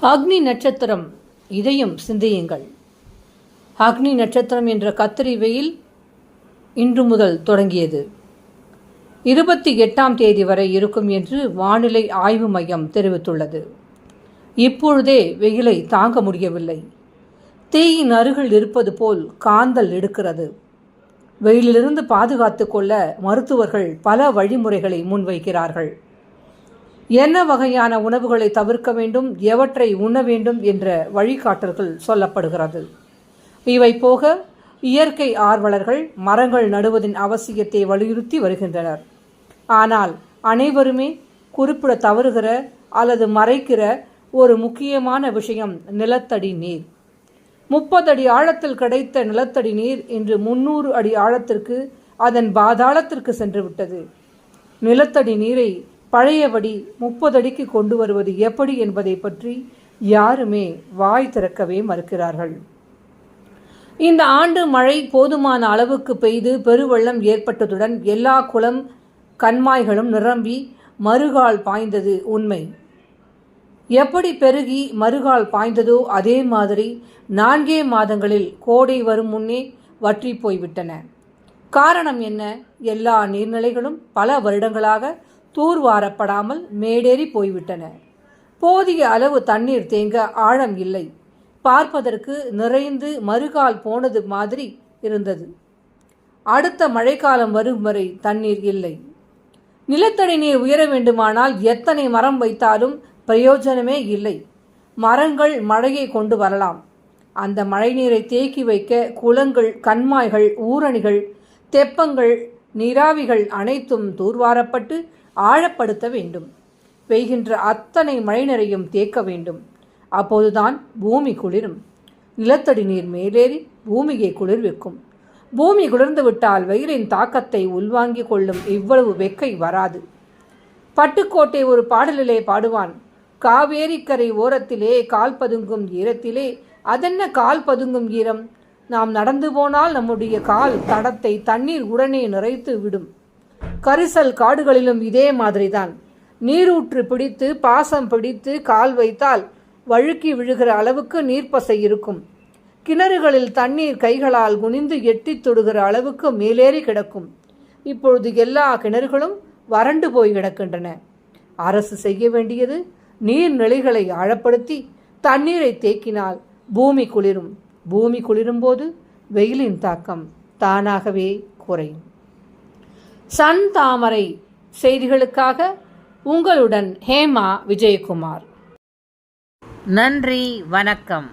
அக்னி நட்சத்திரம் இதையும் சிந்தியுங்கள். அக்னி நட்சத்திரம் என்ற கத்திரி வெயில் இன்று முதல் தொடங்கியது. 28ஆம் தேதி வரை இருக்கும் என்று வானிலை ஆய்வு மையம் தெரிவித்துள்ளது. இப்பொழுதே வெயிலை தாங்க முடியவில்லை. தீயின் அருகில் இருப்பது போல் காந்தல் எடுக்கிறது. வெயிலிலிருந்து பாதுகாத்து கொள்ள மருத்துவர்கள் பல வழிமுறைகளை முன்வைக்கிறார்கள். என்ன வகையான உணவுகளை தவிர்க்க வேண்டும், எவற்றை உண்ண வேண்டும் என்ற வழிகாட்டல்கள் சொல்லப்படுகிறது. இவை போக இயற்கை ஆர்வலர்கள் மரங்கள் நடுவதின் அவசியத்தை வலியுறுத்தி வருகின்றனர். ஆனால் அனைவருமே குறிப்பிட தவறுகிற அல்லது மறைக்கிற ஒரு முக்கியமான விஷயம் நிலத்தடி நீர். 30 அடி ஆழத்தில் கிடைத்த நிலத்தடி நீர் இன்று 300 அடி ஆழத்திற்கு அதன் பாதாளத்திற்கு சென்றுவிட்டது. நிலத்தடி நீரை பழையபடி 30 அடிக்கு கொண்டு வருவது எப்படி என்பதை பற்றி யாருமே வாய் திறக்கவே மறுக்கிறார்கள். இந்த ஆண்டு மழை போதுமான அளவுக்கு பெய்து பெருவெள்ளம் ஏற்பட்டதுடன் எல்லா குளம் கண்மாய்களும் நிரம்பி மறுகால் பாய்ந்தது உண்மை. எப்படி பெருகி மறுகால் பாய்ந்ததோ அதே மாதிரி 4 மாதங்களில் கோடை வரும் முன்னே வற்றி போய்விட்டன. காரணம் என்ன? எல்லா நீர்நிலைகளும் பல வருடங்களாக தூர்வாரப்படாமல் மேடேறி போய்விட்டன. போதிய அளவு தண்ணீர் தேங்க ஆழம் இல்லை. பார்ப்பதற்கு நிறைந்து மறுகால் போனது மாதிரி இருந்தது. அடுத்த மழைக்காலம் வரும் வரை தண்ணீர் இல்லை. நிலத்தடி நீர் உயர வேண்டுமானால் எத்தனை மரம் வைத்தாலும் பிரயோஜனமே இல்லை. மரங்கள் மழையை கொண்டு வரலாம். அந்த மழைநீரை தேக்கி வைக்க குளங்கள், கண்மாய்கள், ஊரணிகள், தெப்பங்கள், நீராவிகள் அனைத்தும் தூர்வாரப்பட்டு ஆழப்படுத்த வேண்டும். பெய்கின்ற அத்தனை மழைநீரையும் தேக்க வேண்டும். அப்போதுதான் பூமி குளிரும். நிலத்தடி நீர் மேலேறி பூமியை குளிர்விக்கும். பூமி குளிர்ந்து விட்டால் வெயிலின் தாக்கத்தை உள்வாங்கிக் கொள்ளும் இவ்வளவு வெக்கை வராது. பட்டுக்கோட்டை ஒரு பாடலிலே பாடுவான், காவேரிக்கரை ஓரத்திலே கால் பதுங்கும் ஈரத்திலே அதென்ன கால் பதுங்கும் ஈரம், நாம் நடந்து போனால் நம்முடைய கால் தடத்தை தண்ணீர் உடனே நிறைத்து விடும். கரிசல் காடுகளிலும் இதே மாதிரிதான். நீரூற்று பிடித்து பாசம் பிடித்து கால் வைத்தால் வழுக்கி விழுகிற அளவுக்கு நீர்ப்பசை இருக்கும். கிணறுகளில் தண்ணீர் கைகளால் குனிந்து எட்டி தொடுகிற அளவுக்கு மேலேறி கிடக்கும். இப்பொழுது எல்லா கிணறுகளும் வறண்டு போய் கிடக்கின்றன. அரசு செய்ய வேண்டியது நீர்நிலைகளை ஆழப்படுத்தி தண்ணீரை தேக்கினால் பூமி குளிரும். பூமி குளிரும் போது வெயிலின் தாக்கம் தானாகவே குறையும். சன் தாமரை செய்திகளுக்காக உங்களுடன் ஹேமா விஜயகுமார். நன்றி, வணக்கம்.